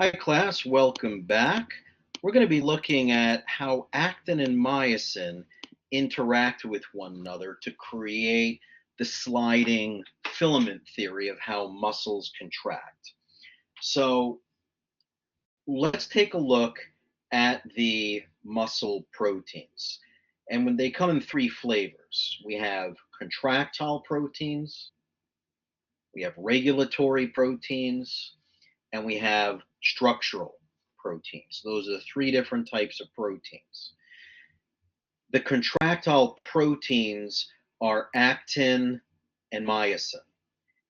Hi class, welcome back. We're going to be looking at how actin and myosin interact with one another to create the sliding filament theory of how muscles contract. So let's take a look at the muscle proteins. And when they come in three flavors, we have contractile proteins, we have regulatory proteins, and we have structural proteins. Those are three different types of proteins. The contractile proteins are actin and myosin,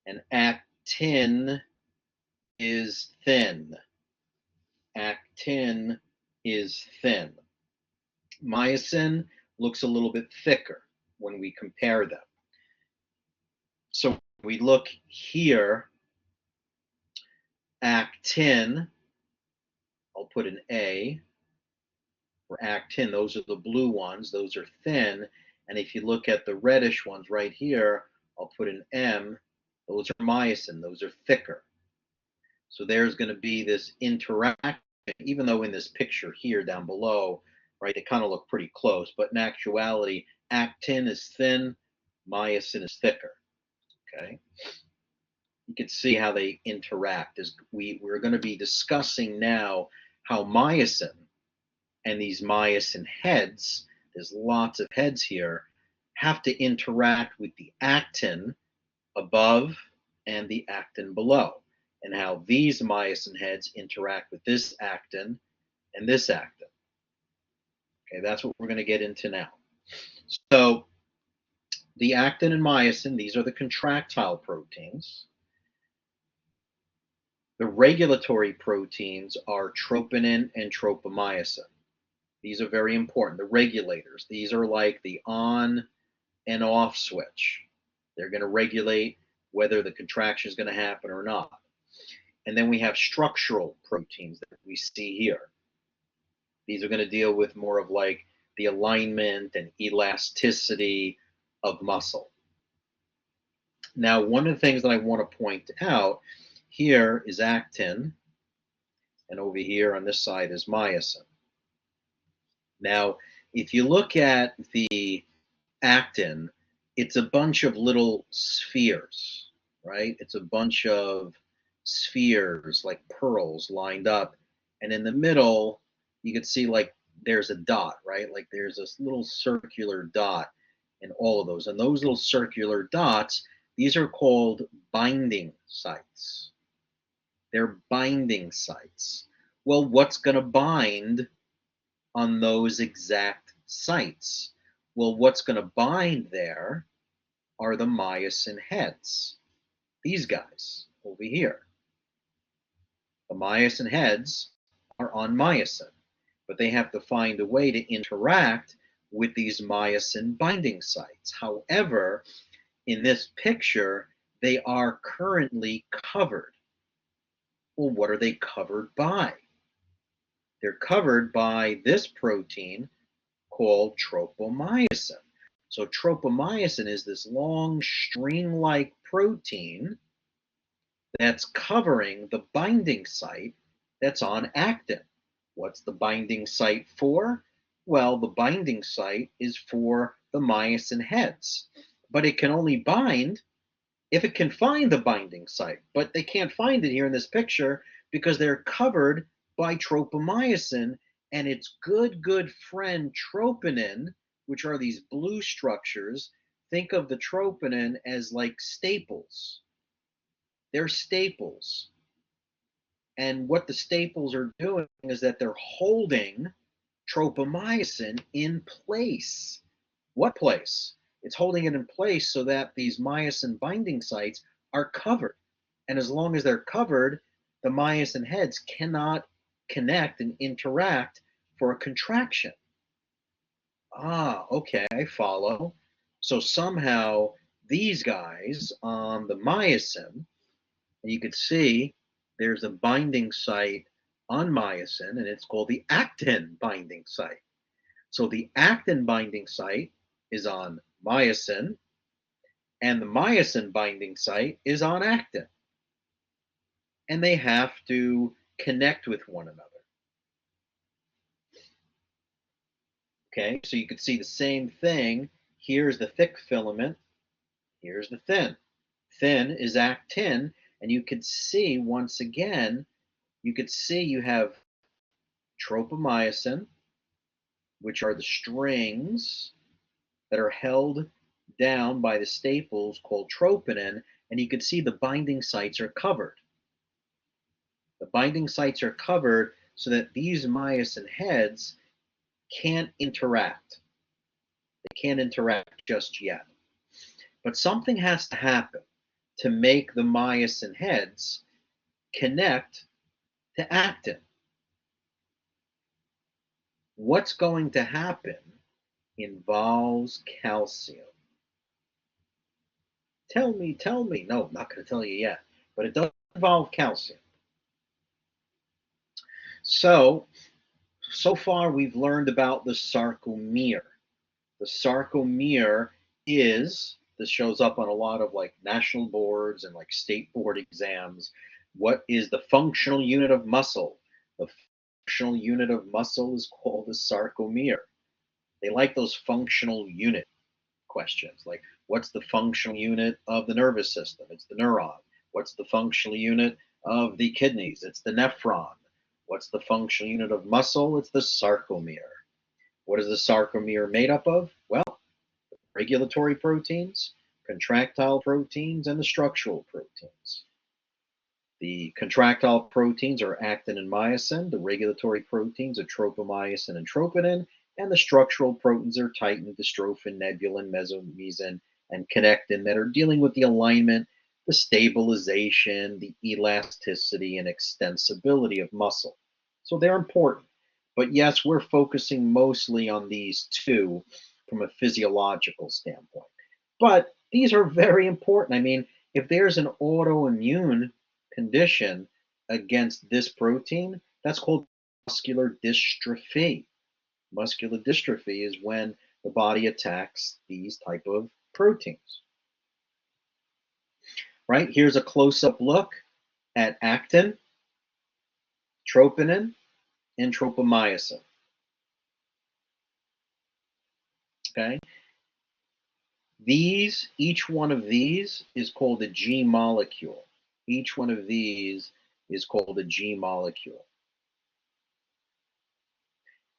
and actin is thin. Actin is thin. Myosin looks a little bit thicker when we compare them. So we look here, actin, I'll put an A for actin. Those are the blue ones. Those are thin. And if you look at the reddish ones right here, I'll put an M. Those are myosin. Those are thicker. So there's going to be this interaction, even though in this picture here down below, right, they kind of look pretty close. But in actuality, actin is thin, myosin is thicker. Okay. You can see how they interact. As we're going to be discussing now how myosin and these myosin heads, there's lots of heads here, have to interact with the actin above and the actin below, and how these myosin heads interact with this actin and this actin. Okay, that's what we're going to get into now. So the actin and myosin, these are the contractile proteins. The regulatory proteins are troponin and tropomyosin. These are very important. The regulators, these are like the on and off switch. They're going to regulate whether the contraction is going to happen or not. And then we have structural proteins that we see here. These are going to deal with more of like the alignment and elasticity of muscle. Now, one of the things that I want to point out here is actin, and over here on this side is myosin. Now, if you look at the actin, it's a bunch of little spheres, right? It's a bunch of spheres like pearls lined up. And in the middle, you can see like there's a dot, right? Like there's this little circular dot in all of those. And those little circular dots, these are called binding sites. They're binding sites. Well, what's going to bind on those exact sites? Well, what's going to bind there are the myosin heads. These guys over here. The myosin heads are on myosin, but they have to find a way to interact with these myosin binding sites. However, in this picture, they are currently covered. Well, what are they covered by? They're covered by this protein called tropomyosin. So tropomyosin is this long string-like protein that's covering the binding site that's on actin. What's the binding site for? Well, the binding site is for the myosin heads, but it can only bind if it can find the binding site, but they can't find it here in this picture because they're covered by tropomyosin and its good friend troponin, which are these blue structures. Think of the troponin as like staples. They're staples. And what the staples are doing is that they're holding tropomyosin in place. What place? It's holding it in place so that these myosin binding sites are covered. And as long as they're covered, the myosin heads cannot connect and interact for a contraction. Ah, okay, I follow. So somehow these guys on the myosin, you can see there's a binding site on myosin, and it's called the actin binding site. So the actin binding site is on myosin, and the myosin binding site is on actin. And they have to connect with one another. Okay, so you could see the same thing. Here's the thick filament, here's the thin. Thin is actin, and you could see once again, you have tropomyosin, which are the strings that are held down by the staples called troponin, and you can see the binding sites are covered. The binding sites are covered so that these myosin heads can't interact. They can't interact just yet. But something has to happen to make the myosin heads connect to actin. What's going to happen involves calcium. Tell me, tell me. No, I'm not going to tell you yet, but it does involve calcium. So far we've learned about the sarcomere. The sarcomere this shows up on a lot of like national boards and like state board exams. What is the functional unit of muscle? The functional unit of muscle is called the sarcomere. They like those functional unit questions, like what's the functional unit of the nervous system? It's the neuron. What's the functional unit of the kidneys? It's the nephron. What's the functional unit of muscle? It's the sarcomere. What is the sarcomere made up of? Well, regulatory proteins, contractile proteins, and the structural proteins. The contractile proteins are actin and myosin. The regulatory proteins are tropomyosin and troponin. And the structural proteins are titin, dystrophin, nebulin, meson, and connectin that are dealing with the alignment, the stabilization, the elasticity, and extensibility of muscle. So they're important. But yes, we're focusing mostly on these two from a physiological standpoint. But these are very important. I mean, if there's an autoimmune condition against this protein, that's called muscular dystrophy. Muscular dystrophy is when the body attacks these type of proteins. Right? Here's a close-up look at actin, troponin, and tropomyosin. Okay? Each one of these is called a G molecule. Each one of these is called a G molecule.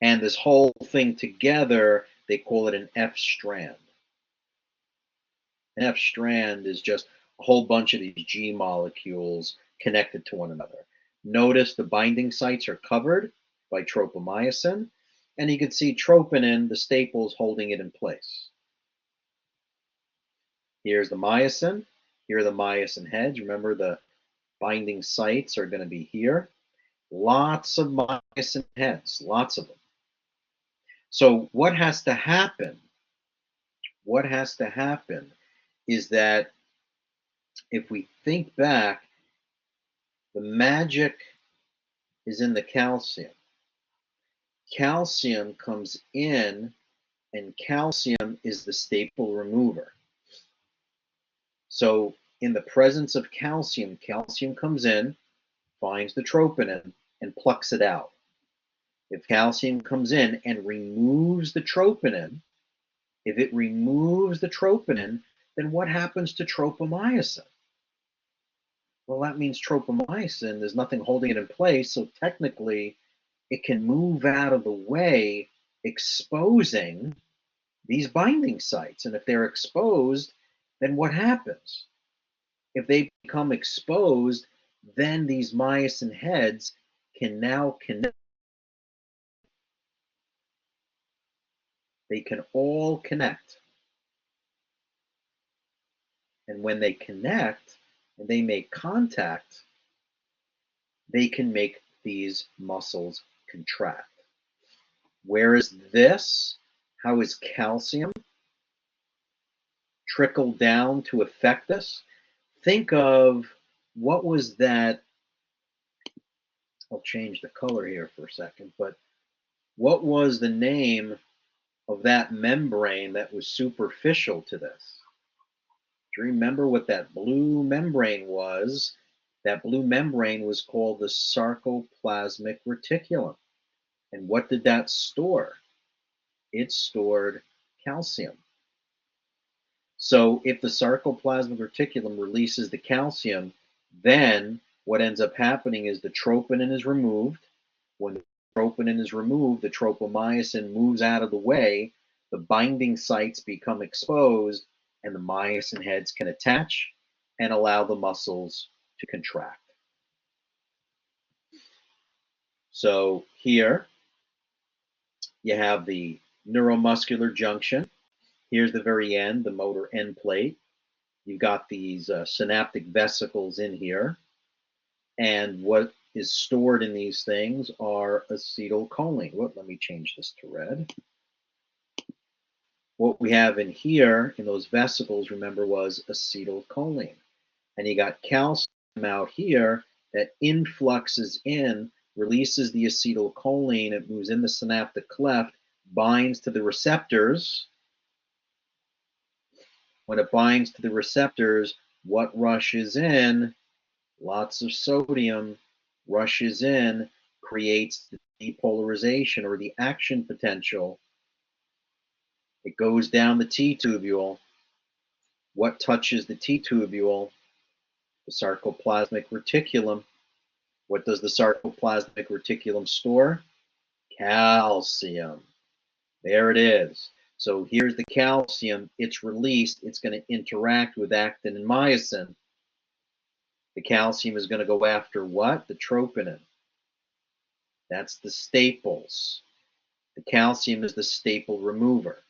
And this whole thing together, they call it an F strand. An F strand is just a whole bunch of these G molecules connected to one another. Notice the binding sites are covered by tropomyosin, and you can see troponin, the staples holding it in place. Here's the myosin. Here are the myosin heads. Remember, the binding sites are going to be here. Lots of myosin heads, lots of them. So what has to happen? What has to happen is that if we think back, the magic is in the calcium. Calcium comes in, and calcium is the staple remover. So in the presence of calcium, calcium comes in, finds the troponin, and plucks it out. If calcium comes in and removes the troponin, if it removes the troponin, then what happens to tropomyosin? Well, that means tropomyosin, there's nothing holding it in place, so technically it can move out of the way, exposing these binding sites. And if they're exposed, then what happens? If they become exposed, then these myosin heads can now connect. They can all connect. And when they connect and they make contact, they can make these muscles contract. Where is this? How is calcium trickled down to affect this? Think of what was that. I'll change the color here for a second, but what was the name of that membrane that was superficial to this? Do you remember what that blue membrane was That blue membrane was called the sarcoplasmic reticulum. And what did that store? It stored calcium. So if the sarcoplasmic reticulum releases the calcium, then what ends up happening is the troponin is removed. When the troponin is removed, the tropomyosin moves out of the way, the binding sites become exposed, and the myosin heads can attach and allow the muscles to contract. So here you have the neuromuscular junction. Here's the very end, the motor end plate. You've got these synaptic vesicles in here. And what is stored in these things are acetylcholine. Let me change this to red. What we have in here, in those vesicles, remember, was acetylcholine. And you got calcium out here that influxes in, releases the acetylcholine, it moves in the synaptic cleft, binds to the receptors. When it binds to the receptors, what rushes in? Lots of sodium rushes in, creates the depolarization or the action potential. It goes down the T-tubule. What touches the T-tubule? The sarcoplasmic reticulum. What does the sarcoplasmic reticulum store? Calcium. There it is. So here's the calcium. It's released. It's going to interact with actin and myosin. The calcium is going to go after what? The troponin. That's the staples. The calcium is the staple remover.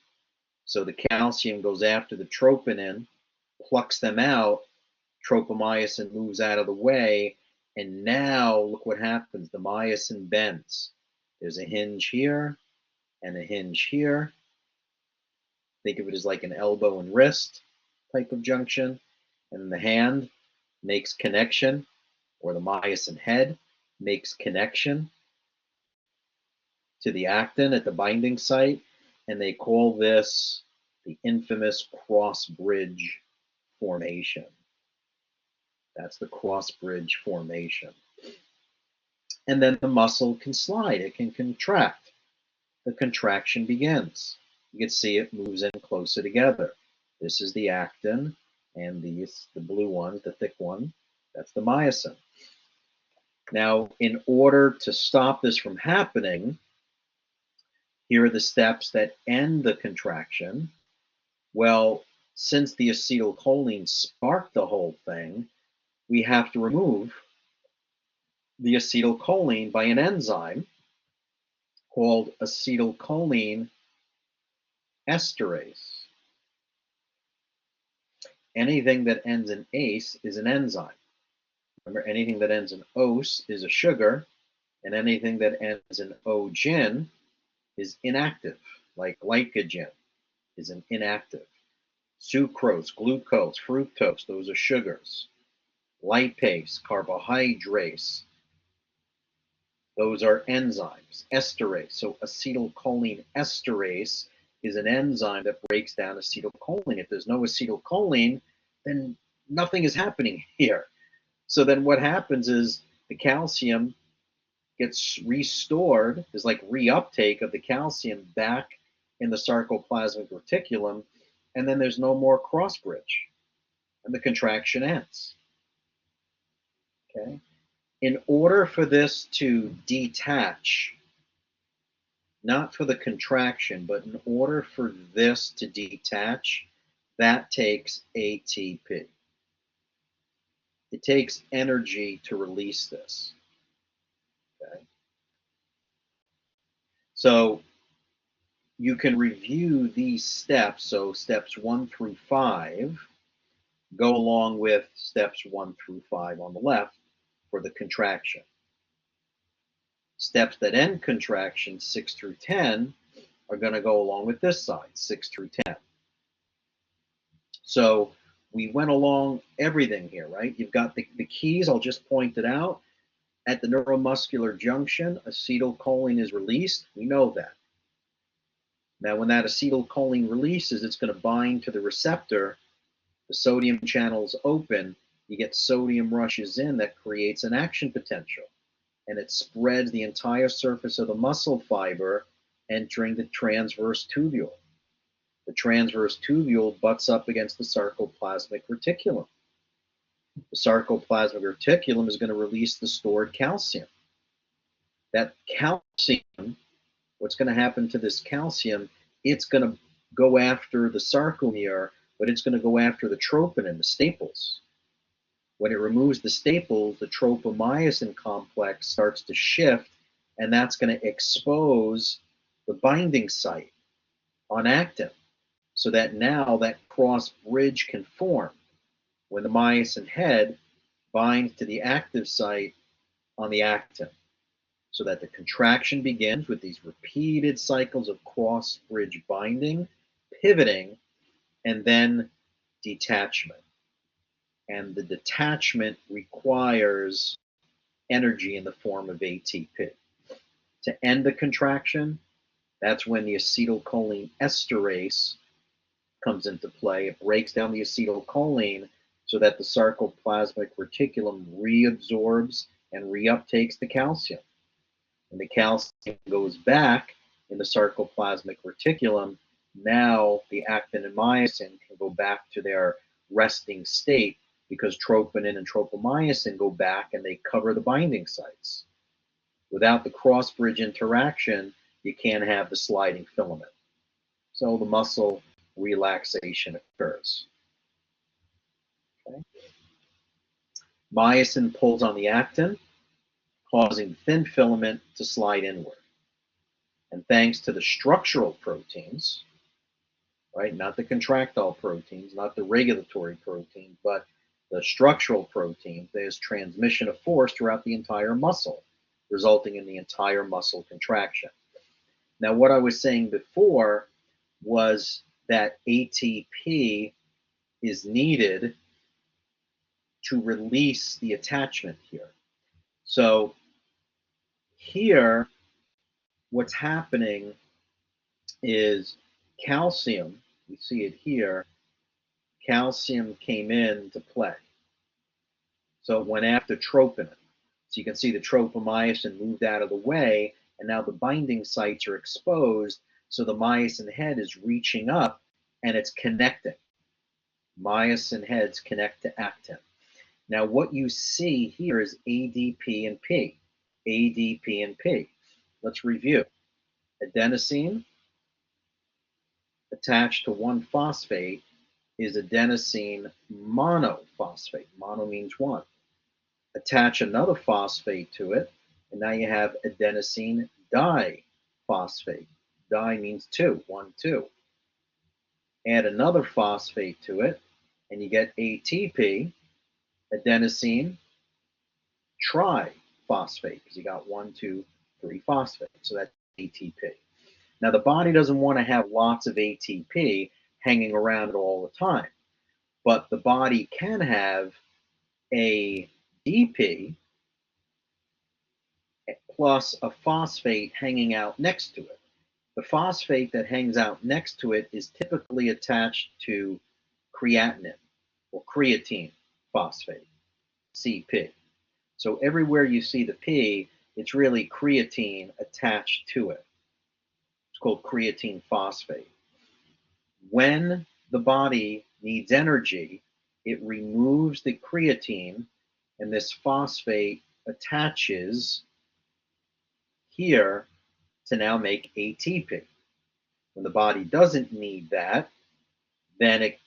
So the calcium goes after the troponin, plucks them out, tropomyosin moves out of the way, and now look what happens. The myosin bends. There's a hinge here and a hinge here. Think of it as like an elbow and wrist type of junction. And the hand makes connection, or the myosin head makes connection to the actin at the binding site, and they call this the infamous cross bridge formation. That's the cross bridge formation. And then the muscle can slide, it can contract. The contraction begins. You can see it moves in closer together. This is the actin, and the blue one, the thick one, that's the myosin. Now, in order to stop this from happening, here are the steps that end the contraction. Well, since the acetylcholine sparked the whole thing, we have to remove the acetylcholine by an enzyme called acetylcholine esterase. Anything that ends in ase is an enzyme. Remember, anything that ends in ose is a sugar, and anything that ends in ogin is inactive, like glycogen is an inactive. Sucrose, glucose, fructose, those are sugars. Lipase, carbohydrates, those are enzymes. Esterase, so acetylcholine esterase is an enzyme that breaks down acetylcholine. If there's no acetylcholine, then nothing is happening here. So then what happens is the calcium gets restored. There's like reuptake of the calcium back in the sarcoplasmic reticulum, and then there's no more cross bridge, and the contraction ends. Okay. In order for this to detach, not for the contraction, but in order for this to detach, that takes ATP. It takes energy to release this. Okay. So you can review these steps. So steps 1 through 5 go along with steps 1 through 5 on the left for the contraction. Steps that end contraction, 6 through 10, are going to go along with this side, 6 through 10. So we went along everything here, right? You've got the keys, I'll just point it out. At the neuromuscular junction, acetylcholine is released. We know that. Now, when that acetylcholine releases, it's going to bind to the receptor. The sodium channels open, You get sodium rushes in that creates an action potential, and it spreads the entire surface of the muscle fiber, entering the transverse tubule. The transverse tubule butts up against the sarcoplasmic reticulum. The sarcoplasmic reticulum is going to release the stored calcium. That calcium, what's going to happen to this calcium? It's going to go after the sarcomere, but it's going to go after the troponin, the staples. When it removes the staples, the tropomyosin complex starts to shift, and that's going to expose the binding site on actin, so that now that cross bridge can form when the myosin head binds to the active site on the actin, so that the contraction begins with these repeated cycles of cross bridge binding, pivoting, and then detachment. And the detachment requires energy in the form of ATP. To end the contraction, that's when the acetylcholine esterase comes into play. It breaks down the acetylcholine so that the sarcoplasmic reticulum reabsorbs and reuptakes the calcium. And the calcium goes back in the sarcoplasmic reticulum. Now the actin and myosin can go back to their resting state, because troponin and tropomyosin go back and they cover the binding sites. Without the cross-bridge interaction, you can't have the sliding filament. So the muscle relaxation occurs. Okay. Myosin pulls on the actin, causing the thin filament to slide inward. And thanks to the structural proteins, right, not the contractile proteins, not the regulatory proteins, but the structural proteins, there's transmission of force throughout the entire muscle, resulting in the entire muscle contraction. Now, what I was saying before was that ATP is needed to release the attachment here. So here, what's happening is calcium, you see it here, calcium came into play. So it went after troponin. So you can see the tropomyosin moved out of the way, and now the binding sites are exposed, so the myosin head is reaching up and it's connecting. Myosin heads connect to actin. Now what you see here is ADP and P. ADP and P. Let's review. Adenosine attached to one phosphate is adenosine monophosphate. Mono means one. Attach another phosphate to it, and now you have adenosine diphosphate. Di means two, 1, 2. Add another phosphate to it, and you get ATP, adenosine triphosphate, because you got 1, 2, 3 phosphate. So that's ATP. Now the body doesn't want to have lots of ATP hanging around all the time, but the body can have ADP plus a phosphate hanging out next to it. The phosphate that hangs out next to it is typically attached to creatinine or creatine phosphate, CP. So everywhere you see the P, it's really creatine attached to it. It's called creatine phosphate. When the body needs energy, it removes the creatine, and this phosphate attaches here to now make ATP. When the body doesn't need that, then it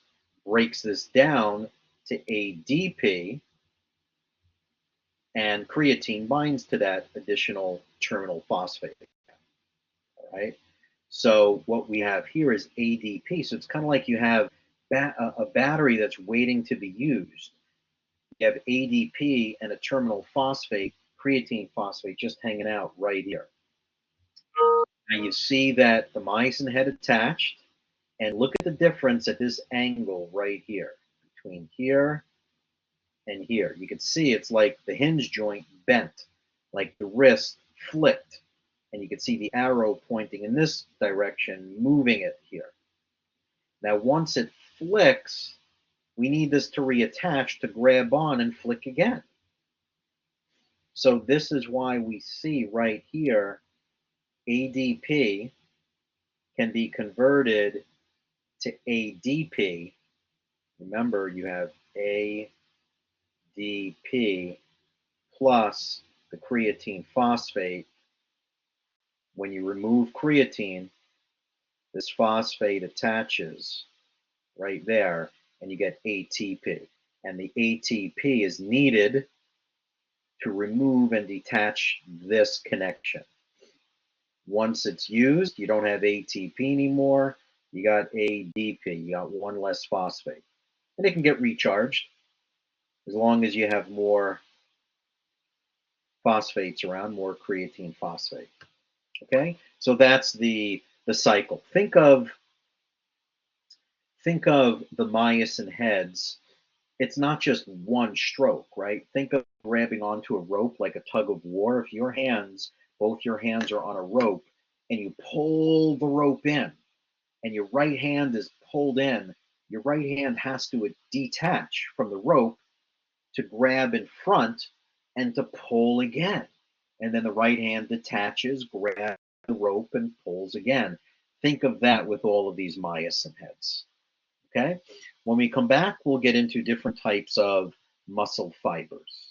breaks this down to ADP, and creatine binds to that additional terminal phosphate. All right. So what we have here is ADP. So it's kind of like you have a battery that's waiting to be used. You have ADP and a terminal phosphate, creatine phosphate, just hanging out right here. Now you see that the myosin head attached, and look at the difference at this angle right here, between here and here. You can see it's like the hinge joint bent, like the wrist flipped. And you can see the arrow pointing in this direction, moving it here. Now, once it flicks, We need this to reattach to grab on and flick again. So this is why we see right here, ADP can be converted to ADP. Remember, you have ADP plus the creatine phosphate. When you remove creatine, this phosphate attaches right there, and you get ATP. And the ATP is needed to remove and detach this connection. Once it's used, you don't have ATP anymore. You got ADP. You got one less phosphate. And it can get recharged as long as you have more phosphates around, more creatine phosphate. Okay? So that's the cycle. Think of the myosin heads. It's not just one stroke, right? Think of grabbing onto a rope like a tug of war. If your hands, both your hands are on a rope, and you pull the rope in, and your right hand is pulled in, your right hand has to detach from the rope to grab in front and to pull again. And then the right hand detaches, grabs the rope, and pulls again. Think of that with all of these myosin heads. Okay? When we come back, we'll get into different types of muscle fibers.